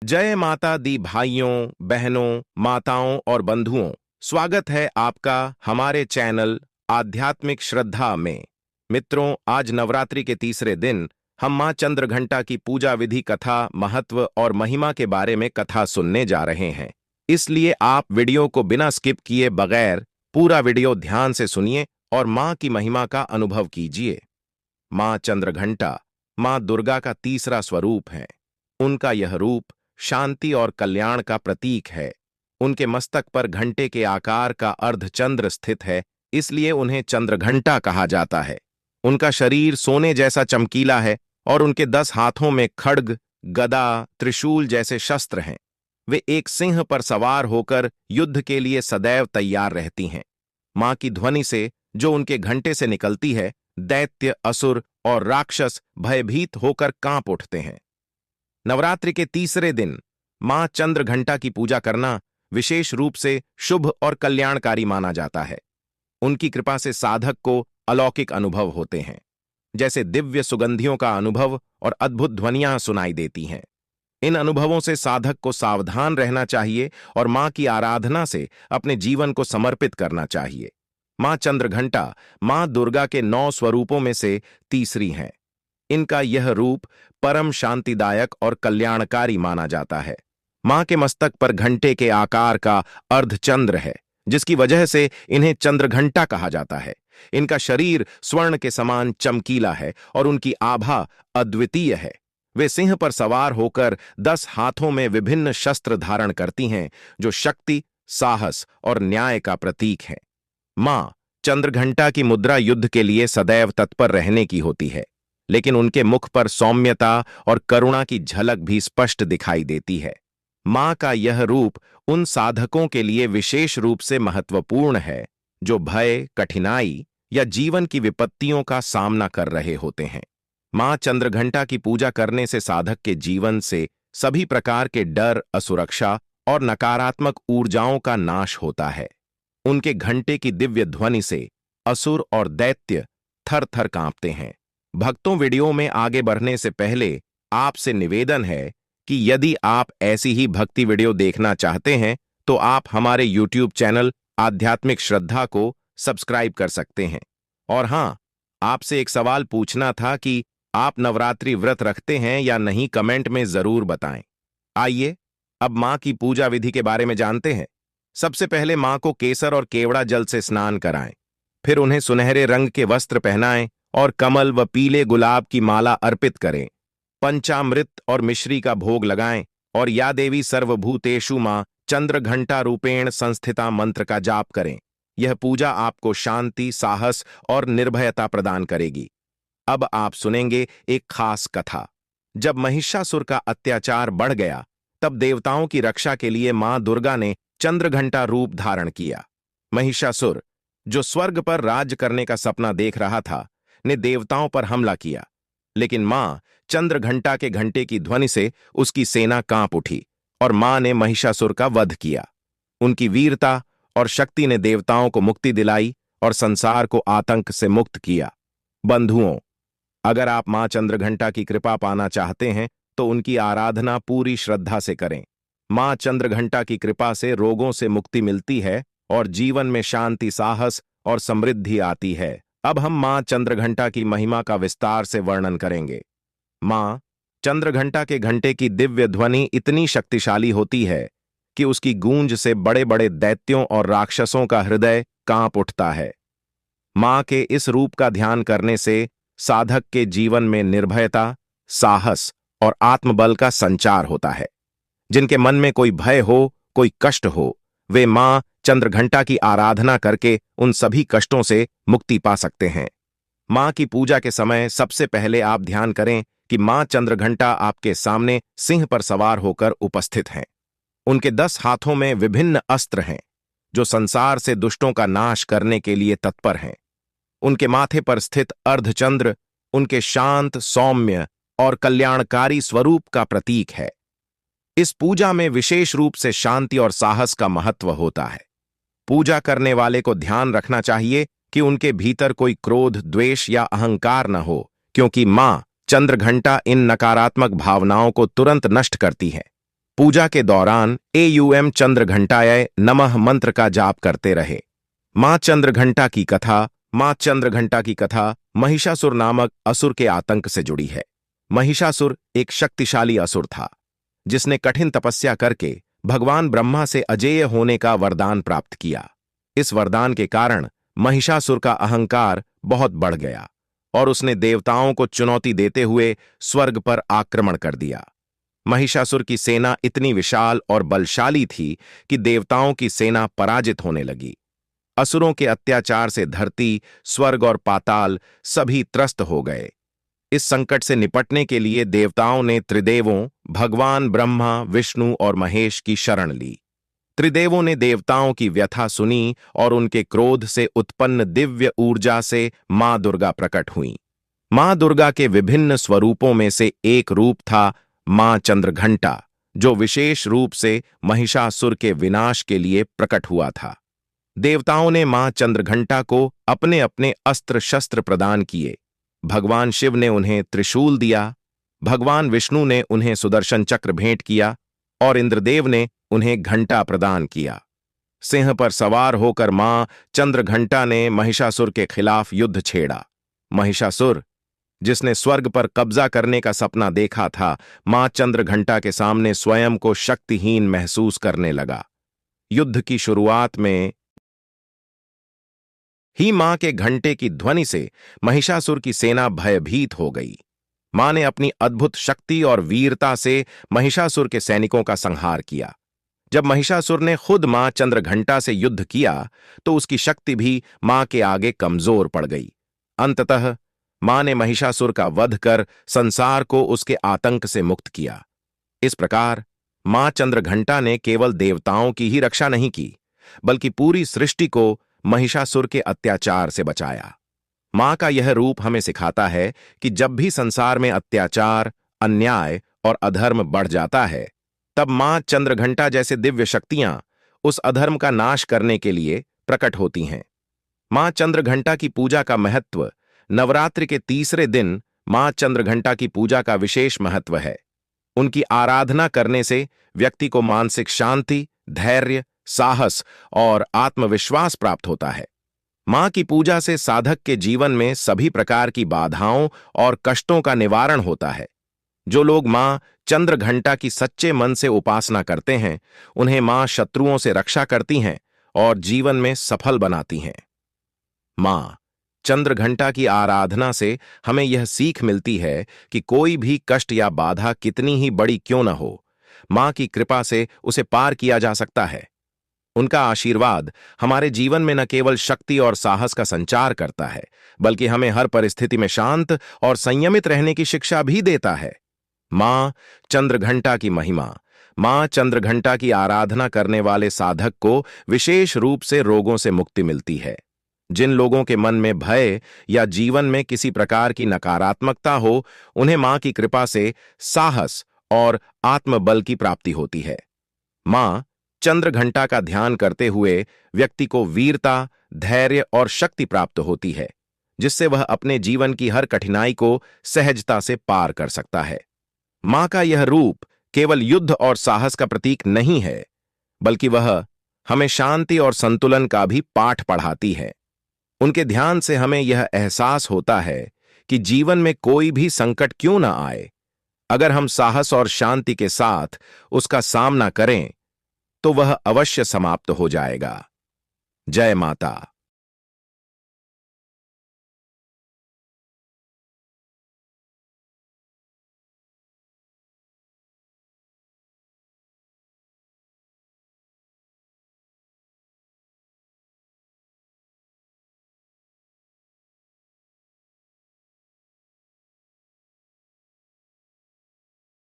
जय माता दी भाइयों, बहनों, माताओं और बंधुओं, स्वागत है आपका हमारे चैनल आध्यात्मिक श्रद्धा में। मित्रों, आज नवरात्रि के तीसरे दिन हम मां चंद्रघंटा की पूजा विधि, कथा, महत्व और महिमा के बारे में कथा सुनने जा रहे हैं। इसलिए आप वीडियो को बिना स्किप किए बगैर पूरा वीडियो ध्यान से सुनिए और मां की महिमा का अनुभव कीजिए। मां चंद्रघंटा मां दुर्गा का तीसरा स्वरूप है। उनका यह रूप शांति और कल्याण का प्रतीक है। उनके मस्तक पर घंटे के आकार का अर्धचंद्र स्थित है, इसलिए उन्हें चंद्रघंटा कहा जाता है। उनका शरीर सोने जैसा चमकीला है और उनके 10 हाथों में खड्ग, गदा, त्रिशूल जैसे शस्त्र हैं। वे एक सिंह पर सवार होकर युद्ध के लिए सदैव तैयार रहती हैं। मां की ध्वनि से, जो उनके घंटे से निकलती है, दैत्य, असुर और राक्षस भयभीत होकर कांप उठते हैं। नवरात्रि के तीसरे दिन मां चंद्रघंटा की पूजा करना विशेष रूप से शुभ और कल्याणकारी माना जाता है। उनकी कृपा से साधक को अलौकिक अनुभव होते हैं, जैसे दिव्य सुगंधियों का अनुभव और अद्भुत ध्वनियां सुनाई देती हैं। इन अनुभवों से साधक को सावधान रहना चाहिए और मां की आराधना से अपने जीवन को समर्पित करना चाहिए। मां चंद्रघंटा मां दुर्गा के 9 स्वरूपों में से तीसरी हैं। इनका यह रूप परम शांतिदायक और कल्याणकारी माना जाता है। मां के मस्तक पर घंटे के आकार का अर्धचंद्र है, जिसकी वजह से इन्हें चंद्रघंटा कहा जाता है। इनका शरीर स्वर्ण के समान चमकीला है और उनकी आभा अद्वितीय है। वे सिंह पर सवार होकर 10 हाथों में विभिन्न शस्त्र धारण करती हैं, जो शक्ति, साहस और न्याय का प्रतीक है। मां चंद्रघंटा की मुद्रा युद्ध के लिए सदैव तत्पर रहने की होती है, लेकिन उनके मुख पर सौम्यता और करुणा की झलक भी स्पष्ट दिखाई देती है। मां का यह रूप उन साधकों के लिए विशेष रूप से महत्वपूर्ण है, जो भय, कठिनाई या जीवन की विपत्तियों का सामना कर रहे होते हैं। मां चंद्रघंटा की पूजा करने से साधक के जीवन से सभी प्रकार के डर, असुरक्षा और नकारात्मक ऊर्जाओं का नाश होता है। उनके घंटे की दिव्य ध्वनि से असुर और दैत्य थर-थर कांपते हैं। भक्तों, वीडियो में आगे बढ़ने से पहले आपसे निवेदन है कि यदि आप ऐसी ही भक्ति वीडियो देखना चाहते हैं तो आप हमारे YouTube चैनल आध्यात्मिक श्रद्धा को सब्सक्राइब कर सकते हैं। और हां, आपसे एक सवाल पूछना था कि आप नवरात्रि व्रत रखते हैं या नहीं, कमेंट में जरूर बताएं। आइए अब मां की पूजा विधि के बारे में जानते हैं। सबसे पहले मां को केसर और केवड़ा जल से स्नान कराएं। फिर उन्हें सुनहरे रंग के वस्त्र पहनाएं और कमल व पीले गुलाब की माला अर्पित करें। पंचामृत और मिश्री का भोग लगाएं और या देवी सर्वभूतेषु मां चंद्रघंटा रूपेण संस्थिता मंत्र का जाप करें। यह पूजा आपको शांति, साहस और निर्भयता प्रदान करेगी। अब आप सुनेंगे एक खास कथा। जब महिषासुर का अत्याचार बढ़ गया, तब देवताओं की रक्षा के लिए मां दुर्गा ने चंद्रघंटा रूप धारण किया। महिषासुर, जो स्वर्ग पर राज्य करने का सपना देख रहा था, ने देवताओं पर हमला किया, लेकिन मां चंद्रघंटा के घंटे की ध्वनि से उसकी सेना कांप उठी और मां ने महिषासुर का वध किया। उनकी वीरता और शक्ति ने देवताओं को मुक्ति दिलाई और संसार को आतंक से मुक्त किया। बंधुओं, अगर आप मां चंद्रघंटा की कृपा पाना चाहते हैं तो उनकी आराधना पूरी श्रद्धा से करें। मां चंद्रघंटा की कृपा से रोगों से मुक्ति मिलती है और जीवन में शांति, साहस और समृद्धि आती है। अब हम मां चंद्रघंटा की महिमा का विस्तार से वर्णन करेंगे। मां चंद्रघंटा के घंटे की दिव्य ध्वनि इतनी शक्तिशाली होती है कि उसकी गूंज से बड़े-बड़े दैत्यों और राक्षसों का हृदय कांप उठता है। मां के इस रूप का ध्यान करने से साधक के जीवन में निर्भयता, साहस और आत्मबल का संचार होता है। जिनके मन में कोई भय हो, कोई कष्ट हो, वे मां चंद्रघंटा की आराधना करके उन सभी कष्टों से मुक्ति पा सकते हैं। मां की पूजा के समय सबसे पहले आप ध्यान करें कि मां चंद्रघंटा आपके सामने सिंह पर सवार होकर उपस्थित हैं। उनके 10 हाथों में विभिन्न अस्त्र हैं, जो संसार से दुष्टों का नाश करने के लिए तत्पर हैं। उनके माथे पर स्थित अर्धचंद्र उनके शांत, सौम्य और कल्याणकारी स्वरूप का प्रतीक है। इस पूजा में विशेष रूप से शांति और साहस का महत्व होता है। पूजा करने वाले को ध्यान रखना चाहिए कि उनके भीतर कोई क्रोध, द्वेष या अहंकार न हो, क्योंकि मां चंद्रघंटा इन नकारात्मक भावनाओं को तुरंत नष्ट करती है। पूजा के दौरान एयूएम चंद्रघंटाय नमः मंत्र का जाप करते रहे। मां चंद्रघंटा की कथा महिषासुर नामक असुर के आतंक से जुड़ी है। महिषासुर एक शक्तिशाली असुर था, जिसने कठिन तपस्या करके भगवान ब्रह्मा से अजेय होने का वरदान प्राप्त किया। इस वरदान के कारण महिषासुर का अहंकार बहुत बढ़ गया और उसने देवताओं को चुनौती देते हुए स्वर्ग पर आक्रमण कर दिया। महिषासुर की सेना इतनी विशाल और बलशाली थी कि देवताओं की सेना पराजित होने लगी। असुरों के अत्याचार से धरती, स्वर्ग और पाताल सभी त्रस्त हो गए। इस संकट से निपटने के लिए देवताओं ने त्रिदेवों भगवान ब्रह्मा, विष्णु और महेश की शरण ली। त्रिदेवों ने देवताओं की व्यथा सुनी और उनके क्रोध से उत्पन्न दिव्य ऊर्जा से मां दुर्गा प्रकट हुईं। मां दुर्गा के विभिन्न स्वरूपों में से एक रूप था मां चंद्रघंटा, जो विशेष रूप से महिषासुर के विनाश के लिए प्रकट हुआ था। देवताओं ने मां चंद्रघंटा को अपने अपने अस्त्र शस्त्र प्रदान किए। भगवान शिव ने उन्हें त्रिशूल दिया, भगवान विष्णु ने उन्हें सुदर्शन चक्र भेंट किया और इंद्रदेव ने उन्हें घंटा प्रदान किया। सिंह पर सवार होकर मां चंद्रघंटा ने महिषासुर के खिलाफ युद्ध छेड़ा। महिषासुर, जिसने स्वर्ग पर कब्जा करने का सपना देखा था, मां चंद्रघंटा के सामने स्वयं को शक्तिहीन महसूस करने लगा। युद्ध की शुरुआत में ही मां के घंटे की ध्वनि से महिषासुर की सेना भयभीत हो गई। मां ने अपनी अद्भुत शक्ति और वीरता से महिषासुर के सैनिकों का संहार किया। जब महिषासुर ने खुद मां चंद्रघंटा से युद्ध किया तो उसकी शक्ति भी मां के आगे कमजोर पड़ गई। अंततः मां ने महिषासुर का वध कर संसार को उसके आतंक से मुक्त किया। इस प्रकार मां चंद्रघंटा ने केवल देवताओं की ही रक्षा नहीं की, बल्कि पूरी सृष्टि को महिषासुर के अत्याचार से बचाया। मां का यह रूप हमें सिखाता है कि जब भी संसार में अत्याचार, अन्याय और अधर्म बढ़ जाता है, तब मां चंद्रघंटा जैसे दिव्य शक्तियां उस अधर्म का नाश करने के लिए प्रकट होती हैं। मां चंद्रघंटा की पूजा का महत्व। नवरात्रि के तीसरे दिन मां चंद्रघंटा की पूजा का विशेष महत्व है। उनकी आराधना करने से व्यक्ति को मानसिक शांति, धैर्य, साहस और आत्मविश्वास प्राप्त होता है। मां की पूजा से साधक के जीवन में सभी प्रकार की बाधाओं और कष्टों का निवारण होता है। जो लोग मां चंद्रघंटा की सच्चे मन से उपासना करते हैं, उन्हें मां शत्रुओं से रक्षा करती हैं और जीवन में सफल बनाती हैं। मां चंद्रघंटा की आराधना से हमें यह सीख मिलती है कि कोई भी कष्ट या बाधा कितनी ही बड़ी क्यों न हो, मां की कृपा से उसे पार किया जा सकता है। उनका आशीर्वाद हमारे जीवन में न केवल शक्ति और साहस का संचार करता है, बल्कि हमें हर परिस्थिति में शांत और संयमित रहने की शिक्षा भी देता है। मां चंद्रघंटा की महिमा। मां चंद्रघंटा की आराधना करने वाले साधक को विशेष रूप से रोगों से मुक्ति मिलती है। जिन लोगों के मन में भय या जीवन में किसी प्रकार की नकारात्मकता हो, उन्हें मां की कृपा से साहस और आत्मबल की प्राप्ति होती है। मां चंद्रघंटा का ध्यान करते हुए व्यक्ति को वीरता, धैर्य और शक्ति प्राप्त होती है, जिससे वह अपने जीवन की हर कठिनाई को सहजता से पार कर सकता है। मां का यह रूप केवल युद्ध और साहस का प्रतीक नहीं है, बल्कि वह हमें शांति और संतुलन का भी पाठ पढ़ाती है। उनके ध्यान से हमें यह एहसास होता है कि जीवन में कोई भी संकट क्यों ना आए, अगर हम साहस और शांति के साथ उसका सामना करें तो वह अवश्य समाप्त हो जाएगा। जय माता।